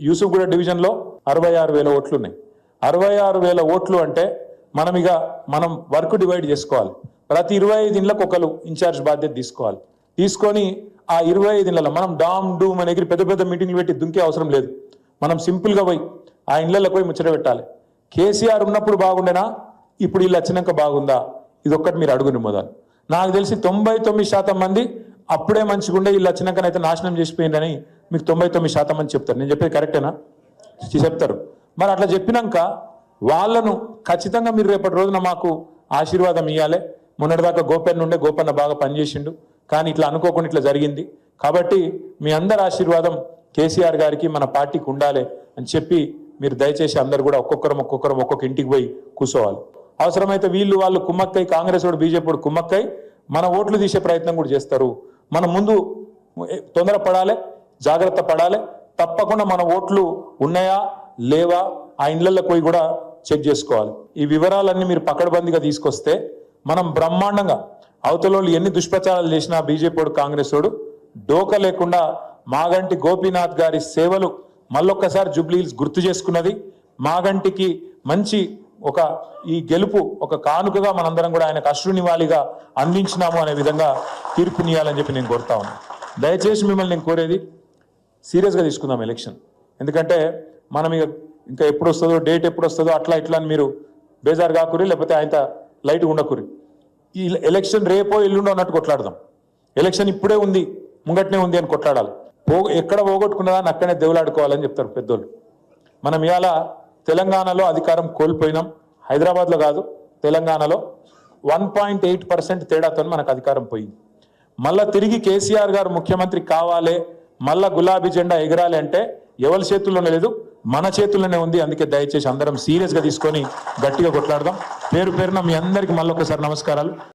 యూసుఫ్గూడ డివిజన్లో 66,000 ఓట్లు ఉన్నాయి. 66,000 ఓట్లు అంటే మనం వర్క్ డివైడ్ చేసుకోవాలి. ప్రతి 25 ఇళ్లకు ఒకరు ఇన్ఛార్జ్ బాధ్యత తీసుకోవాలి. తీసుకొని ఆ 25 ఇళ్లలో మనం డామ్ డూమ్ అనేది పెద్ద పెద్ద మీటింగ్లు పెట్టి దుంకే అవసరం లేదు. మనం సింపుల్గా పోయి ఆ ఇళ్లకు పోయి ముచ్చట పెట్టాలి. కేసీఆర్ ఉన్నప్పుడు బాగుండేనా, ఇప్పుడు వీళ్ళు వచ్చినాక బాగుందా, ఇది ఒక్కటి మీరు అడుగుని మొదలు. నాకు తెలిసి 99% మంది అప్పుడే మంచిగా ఉండే, వీళ్ళు వచ్చినాకనైతే నాశనం చేసిపోయిందని మీకు 99% మంది చెప్తారు. నేను చెప్పేది కరెక్టేనా? చెప్తారు. మరి అట్లా చెప్పినాక వాళ్ళను ఖచ్చితంగా మీరు రేపటి రోజున మాకు ఆశీర్వాదం ఇవ్వాలి. మొన్నటిదాకా గోపన్న ఉండే, గోపన్న బాగా పనిచేసిండు, కానీ ఇట్లా అనుకోకుండా ఇట్లా జరిగింది. కాబట్టి మీ అందరి ఆశీర్వాదం కేసీఆర్ గారికి మన పార్టీకి ఉండాలి అని చెప్పి మీరు దయచేసి అందరు కూడా ఒక్కొక్క ఇంటికి పోయి కూర్చోవాలి. అవసరమైతే వాళ్ళు కుమ్మక్కై, కాంగ్రెస్ వాడు బీజేపీ వాడు కుమ్మక్కై మన ఓట్లు తీసే ప్రయత్నం కూడా చేస్తారు. మనం ముందు తొందర పడాలి, జాగ్రత్త పడాలి. తప్పకుండా మన ఓట్లు ఉన్నాయా లేవా ఆ ఇళ్లకు పోయి కూడా చెక్ చేసుకోవాలి. ఈ వివరాలన్నీ మీరు పకడ్బందీగా తీసుకొస్తే మనం బ్రహ్మాండంగా అవతల ఎన్ని దుష్ప్రచారాలు చేసినా బీజేపీ వాడు కాంగ్రెస్ వాడు డోక లేకుండా మాగంటి గోపీనాథ్ గారి సేవలు మళ్ళొక్కసారి జూబ్లీహిల్స్ గుర్తు చేసుకున్నది. మాగంటికి మంచి ఈ గెలుపు ఒక కానుకగా మనందరం కూడా ఆయనకు అశ్రునివాళిగా అందించినాము అనే విధంగా తీర్పునియాలని చెప్పి నేను కోరుతా ఉన్నాను. దయచేసి మిమ్మల్ని నేను కోరేది సీరియస్గా తీసుకుందాం ఎలక్షన్. ఎందుకంటే మనం ఇంకా ఎప్పుడు వస్తుందో, డేట్ ఎప్పుడు వస్తుందో అట్లా ఇట్లా అని మీరు బేజారు కాకురి, లేకపోతే ఆయన లైట్గా ఉండకురి. ఈ ఎలక్షన్ రేపో ఎల్లుండో అన్నట్టు కొట్లాడదాం. ఎలక్షన్ ఇప్పుడే ఉంది, ముంగట్నే ఉంది అని కొట్లాడాలి. ఎక్కడ పోగొట్టుకున్నదాన్ని అక్కడనే దేవులాడుకోవాలని చెప్తారు పెద్దోళ్ళు. మనం ఇవాళ తెలంగాణలో అధికారం కోల్పోయినాం. హైదరాబాద్లో కాదు, తెలంగాణలో 1.8% తేడాతో మనకు అధికారం పోయింది. మళ్ళా తిరిగి కేసీఆర్ గారు ముఖ్యమంత్రి కావాలి, మళ్ళా గులాబీ జెండా ఎగరాలి అంటే ఎవరి చేతుల్లోనే లేదు, మన చేతుల్లోనే ఉంది. అందుకే దయచేసి అందరం సీరియస్గా తీసుకొని గట్టిగా కొట్లాడదాం. పేరు పేరున మీ అందరికీ మళ్ళొకసారి నమస్కారాలు.